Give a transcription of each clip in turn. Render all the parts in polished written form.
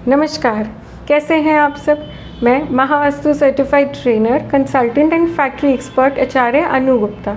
नमस्कार, कैसे हैं आप सब। मैं Mahavastu certified trainer, consultant and factory expert Acharya Anu Gupta.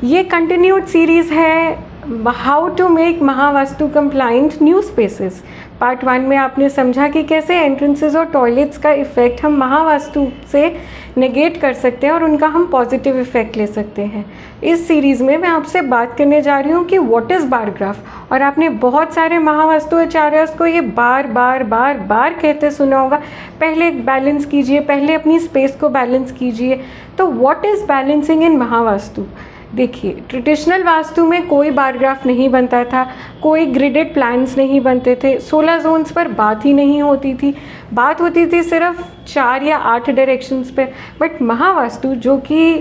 ये कंटिन्यूड सीरीज़ है how to make Mahavastu compliant new spaces. Part 1 में आपने समझा कि कैसे एंट्रेंसेस और टॉयलेट्स का इफ़ेक्ट हम महावास्तु से नेगेट कर सकते हैं और उनका हम पॉजिटिव इफ़ेक्ट ले सकते हैं। इस सीरीज़ में मैं आपसे बात करने जा रही हूँ कि व्हाट इज़ बार ग्राफ। और आपने बहुत सारे महावास्तु आचार्य को ये बार बार कहते सुना होगा, पहले बैलेंस कीजिए, पहले अपनी स्पेस को बैलेंस कीजिए। तो व्हाट इज़ बैलेंसिंग इन महावास्तु। देखिए, ट्रेडिशनल वास्तु में कोई बार ग्राफ नहीं बनता था, कोई ग्रिडेड प्लान्स नहीं बनते थे, 16 जोन्स पर बात ही नहीं होती थी। बात होती थी सिर्फ 4 या 8 डायरेक्शंस पे। बट महावास्तु, जो कि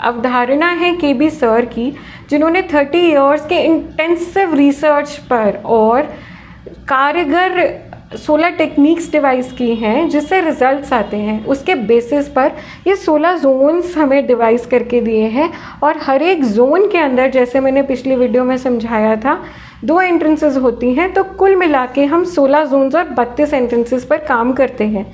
अवधारणा है केबी सर की, जिन्होंने 30 इयर्स के इंटेंसिव रिसर्च पर और कारगर 16 टेक्निक्स डिवाइस की हैं जिससे रिजल्ट्स आते हैं, उसके बेसिस पर ये 16 जोन्स हमें डिवाइस करके दिए हैं। और हर एक जोन के अंदर, जैसे मैंने पिछली वीडियो में समझाया था, 2 एंट्रेंसेस होती हैं। तो कुल मिला के हम 16 जोन्स और 32 एंट्रेंसेस पर काम करते हैं।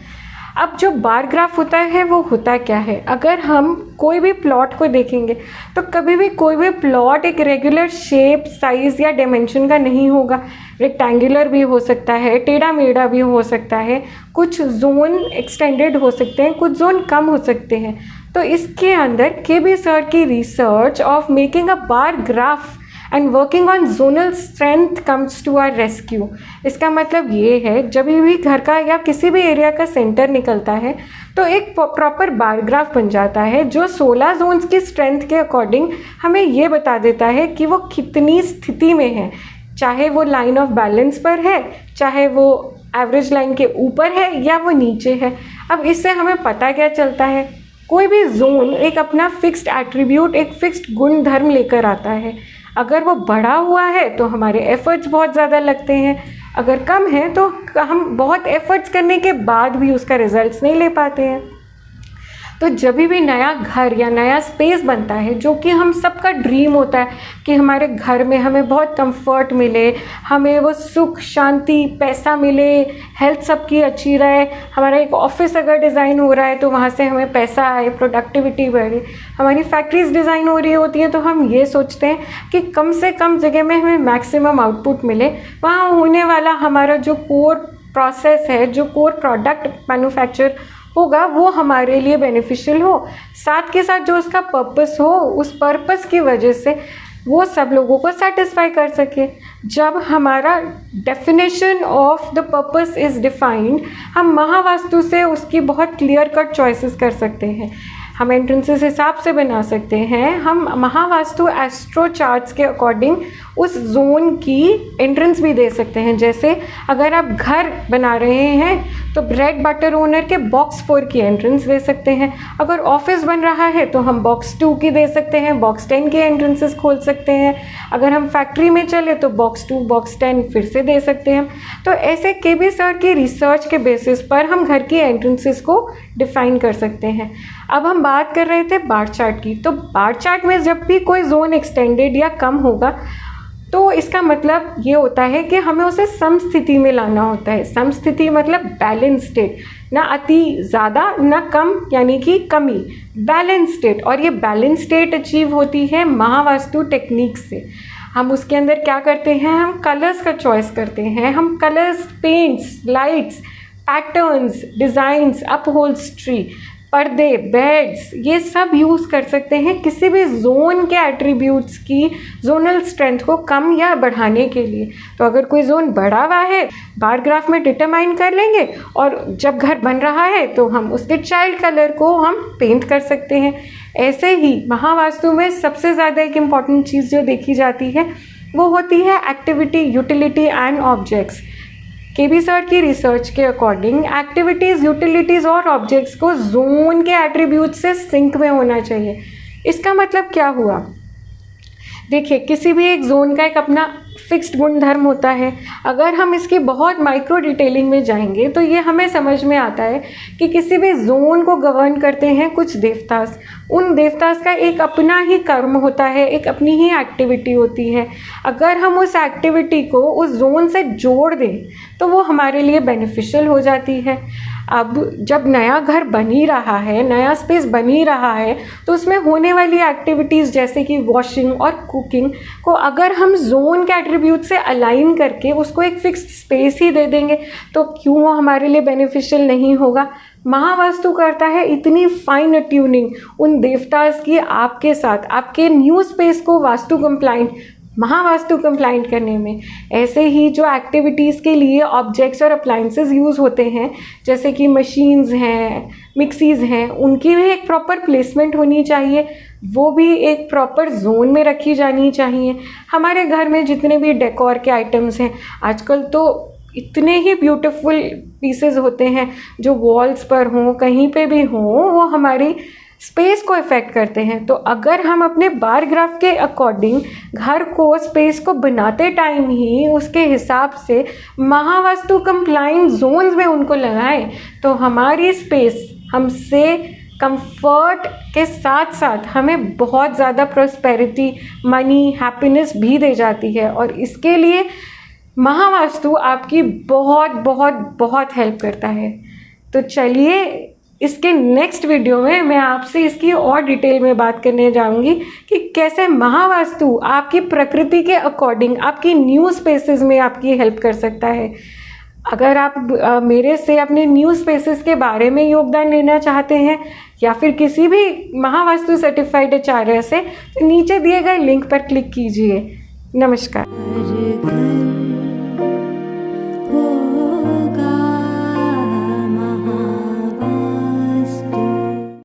अब जो बार ग्राफ होता है वो होता क्या है। अगर हम कोई भी प्लॉट को देखेंगे तो कभी भी कोई भी प्लॉट एक रेगुलर शेप, साइज़ या डायमेंशन का नहीं होगा। रेक्टेंगुलर भी हो सकता है, टेढ़ा मेढ़ा भी हो सकता है, कुछ जोन एक्सटेंडेड हो सकते हैं, कुछ जोन कम हो सकते हैं। तो इसके अंदर केबी सर की research of making a bar graph and working on zonal strength comes to our rescue. इसका मतलब ये है, जब भी घर का या किसी भी एरिया का सेंटर निकलता है तो एक प्रॉपर बार ग्राफ बन जाता है जो 16 जोन्स की स्ट्रेंथ के अकॉर्डिंग हमें ये बता देता है कि वो कितनी स्थिति में है। चाहे वो लाइन ऑफ बैलेंस पर है, चाहे वो एवरेज लाइन के ऊपर है या वो नीचे है। अब इससे हमें पता क्या चलता है, कोई भी जोन एक अपना फिक्स्ड एट्रीब्यूट, एक फिक्स्ड गुण धर्म लेकर आता है। अगर वो बढ़ा हुआ है तो हमारे एफर्ट्स बहुत ज़्यादा लगते हैं, अगर कम है तो हम बहुत एफर्ट्स करने के बाद भी उसका रिजल्ट्स नहीं ले पाते हैं। तो जब भी नया घर या नया स्पेस बनता है, जो कि हम सबका ड्रीम होता है कि हमारे घर में हमें बहुत कंफर्ट मिले, हमें वो सुख शांति पैसा मिले, हेल्थ सबकी अच्छी रहे, हमारा एक ऑफिस अगर डिज़ाइन हो रहा है तो वहाँ से हमें पैसा आए, प्रोडक्टिविटी बढ़े, हमारी फैक्ट्रीज डिज़ाइन हो रही होती है तो हम ये सोचते हैं कि कम से कम जगह में हमें मैक्सिमम आउटपुट मिले। वहाँ होने वाला हमारा जो कोर प्रोसेस है, जो कोर प्रोडक्ट मैन्युफैक्चर होगा, वो हमारे लिए बेनिफिशियल हो, साथ के साथ जो उसका पर्पस हो, उस पर्पस की वजह से वो सब लोगों को सेटिस्फाई कर सके। जब हमारा definition of the purpose is defined, हम महावास्तु से उसकी बहुत क्लियर कट चॉइसेस कर सकते हैं। हम एंट्रेंसेस हिसाब से बना सकते हैं। हम महावास्तु एस्ट्रो चार्ट्स के अकॉर्डिंग उस जोन की एंट्रेंस भी दे सकते हैं। जैसे अगर आप घर बना रहे हैं तो ब्रेड बटर ओनर के बॉक्स 4 की एंट्रेंस दे सकते हैं। अगर ऑफिस बन रहा है तो हम बॉक्स 2 की दे सकते हैं, बॉक्स 10 के एंट्रेंसेस खोल सकते हैं। अगर हम फैक्ट्री में चले तो बॉक्स 2, बॉक्स 10 फिर से दे सकते हैं। तो ऐसे केबी सर की रिसर्च के बेसिस पर हम घर की एंट्रेंसेस को डिफाइन कर सकते हैं। अब हम बात कर रहे थे बार चार्ट की। तो बार चार्ट में जब भी कोई जोन एक्सटेंडेड या कम होगा तो इसका मतलब ये होता है कि हमें उसे समस्थिति में लाना होता है। समस्थिति मतलब बैलेंस स्टेट, ना अति ज़्यादा ना कम, यानी कि कमी, बैलेंस स्टेट। और ये बैलेंस स्टेट अचीव होती है महावास्तु टेक्निक से। हम उसके अंदर क्या करते हैं, हम कलर्स का चॉइस करते हैं। हम colours, paints, lights, patterns, designs, upholstery, पर्दे, बेड्स, ये सब यूज़ कर सकते हैं किसी भी जोन के एट्रीब्यूट्स की जोनल स्ट्रेंथ को कम या बढ़ाने के लिए। तो अगर कोई जोन बढ़ा हुआ है, बार ग्राफ में डिटरमाइन कर लेंगे, और जब घर बन रहा है तो हम उसके चाइल्ड कलर को हम पेंट कर सकते हैं। ऐसे ही महावास्तु में सबसे ज़्यादा एक इम्पॉर्टेंट चीज़ जो देखी जाती है वो होती है activity, utility and objects. KB sir की रिसर्च के अकॉर्डिंग एक्टिविटीज़, यूटिलिटीज़ और ऑब्जेक्ट्स को जोन के एट्रीब्यूट से सिंक में होना चाहिए। इसका मतलब क्या हुआ, देखिए, किसी भी एक जोन का एक अपना फिक्स्ड गुणधर्म होता है। अगर हम इसकी बहुत माइक्रो डिटेलिंग में जाएंगे तो ये हमें समझ में आता है कि किसी भी जोन को गवर्न करते हैं कुछ देवतास। उन देवतास का एक अपना ही कर्म होता है, एक अपनी ही एक्टिविटी होती है। अगर हम उस एक्टिविटी को उस जोन से जोड़ दें तो वो हमारे लिए बेनिफिशियल हो जाती है। अब जब नया घर बन ही रहा है, नया स्पेस बन ही रहा है, तो उसमें होने वाली एक्टिविटीज़ जैसे कि वॉशिंग और कुकिंग को अगर हम जोन के एट्रीब्यूट से अलाइन करके उसको एक फिक्स्ड स्पेस ही दे देंगे तो क्यों वो हमारे लिए बेनिफिशियल नहीं होगा। महावास्तु करता है इतनी फाइन ट्यूनिंग उन देवतास की आपके साथ, आपके न्यू स्पेस को वास्तु कंप्लाइंट, महावास्तु कंप्लाइंट करने में। ऐसे ही जो एक्टिविटीज़ के लिए ऑब्जेक्ट्स और अप्लाइंसेस यूज़ होते हैं जैसे कि मशीन्स हैं, मिक्सीज़ हैं, उनकी भी एक प्रॉपर प्लेसमेंट होनी चाहिए, वो भी एक प्रॉपर जोन में रखी जानी चाहिए। हमारे घर में जितने भी डेकोर के आइटम्स हैं आजकल तो इतने ही ब्यूटीफुल पीसेस होते हैं जो वॉल्स पर हों, कहीं पे भी हों, वो हमारी स्पेस को इफ़ेक्ट करते हैं। तो अगर हम अपने बार ग्राफ के अकॉर्डिंग घर को, स्पेस को बनाते टाइम ही उसके हिसाब से महावास्तु कंप्लाइंट जोन्स में उनको लगाएं तो हमारी स्पेस हमसे कंफर्ट के साथ साथ हमें बहुत ज़्यादा प्रॉस्पेरिटी, मनी, हैप्पीनेस भी दे जाती है। और इसके लिए महावास्तु आपकी बहुत बहुत बहुत हेल्प करता है। तो चलिए इसके नेक्स्ट वीडियो में मैं आपसे इसकी और डिटेल में बात करने जाऊंगी कि कैसे महावास्तु आपकी प्रकृति के अकॉर्डिंग आपकी न्यू स्पेसेस में आपकी हेल्प कर सकता है। अगर आप मेरे से अपने न्यू स्पेसेस के बारे में योगदान लेना चाहते हैं या फिर किसी भी महावास्तु सर्टिफाइड आचार्य से, तो नीचे दिए गए लिंक पर क्लिक कीजिए। नमस्कार।